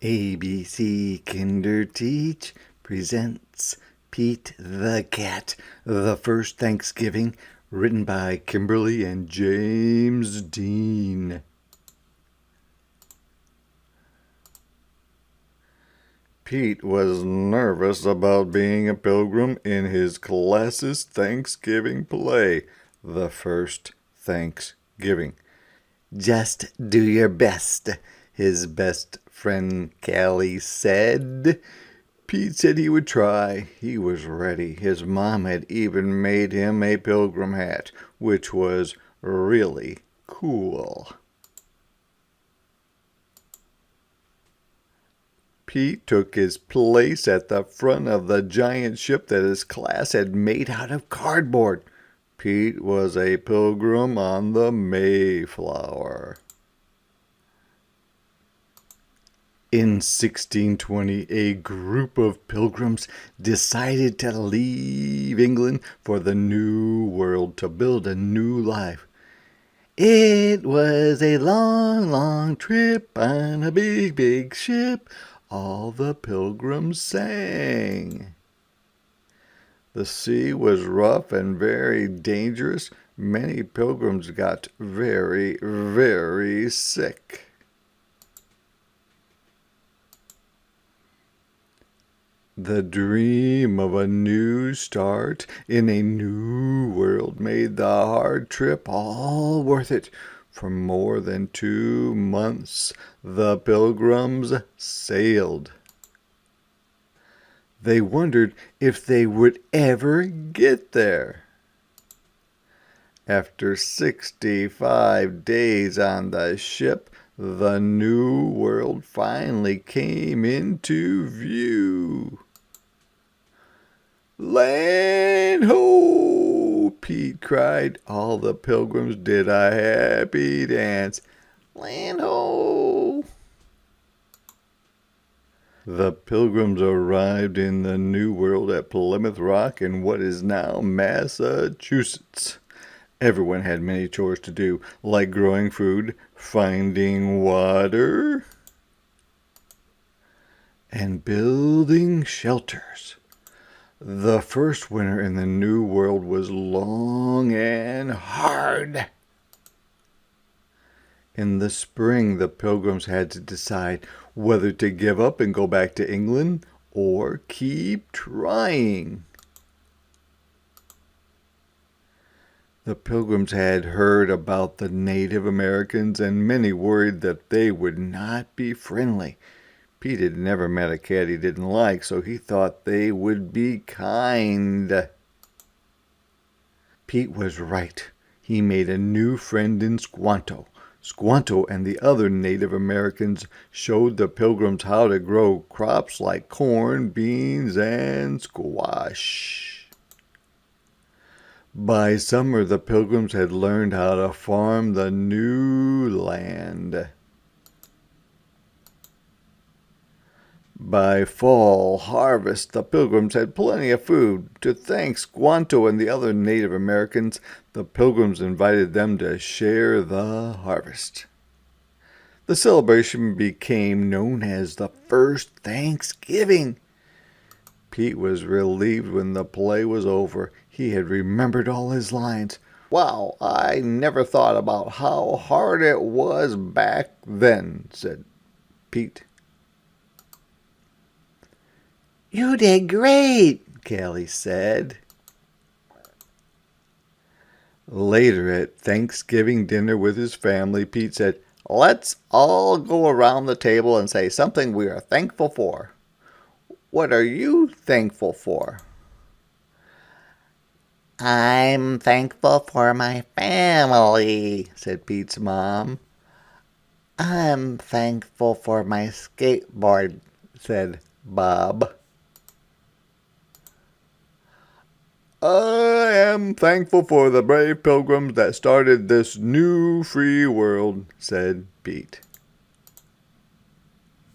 ABC Kinder Teach presents Pete the Cat, the First Thanksgiving, written by Kimberly and James Dean. Pete was nervous about being a pilgrim in his class's Thanksgiving play, The First Thanksgiving. Just do your best, his best friend Callie said. Pete said he would try. He was ready. His mom had even made him a pilgrim hat, which was really cool. Pete took his place at the front of the giant ship that his class had made out of cardboard. Pete was a pilgrim on the Mayflower. In 1620, a group of pilgrims decided to leave England for the New World to build a new life. It was a long, long trip on a big, big ship, all the pilgrims sang. The sea was rough and very dangerous. Many pilgrims got very, very sick. The dream of a new start in a new world made the hard trip all worth it. For more than 2 months, the pilgrims sailed. They wondered if they would ever get there. After 65 days on the ship, the new world finally came into view. "Land ho!" Pete cried. All the pilgrims did a happy dance. Land ho! The pilgrims arrived in the New World at Plymouth Rock in what is now Massachusetts. Everyone had many chores to do, like growing food, finding water, and building shelters. The first winter in the New World was long and hard. In the spring, the pilgrims had to decide whether to give up and go back to England or keep trying. The pilgrims had heard about the Native Americans, and many worried that they would not be friendly. Pete had never met a cat he didn't like, so he thought they would be kind. Pete was right. He made a new friend in Squanto. Squanto and the other Native Americans showed the pilgrims how to grow crops like corn, beans, and squash. By summer, the pilgrims had learned how to farm the new land. By fall harvest, the pilgrims had plenty of food. To thank Squanto and the other Native Americans, the pilgrims invited them to share the harvest. The celebration became known as the First Thanksgiving. Pete was relieved when the play was over. He had remembered all his lines. "Wow, I never thought about how hard it was back then," said Pete. "You did great," Callie said. Later at Thanksgiving dinner with his family, Pete said, "Let's all go around the table and say something we are thankful for. What are you thankful for?" "I'm thankful for my family," said Pete's mom. "I'm thankful for my skateboard," said Bob. "I am thankful for the brave pilgrims that started this new free world," said Pete.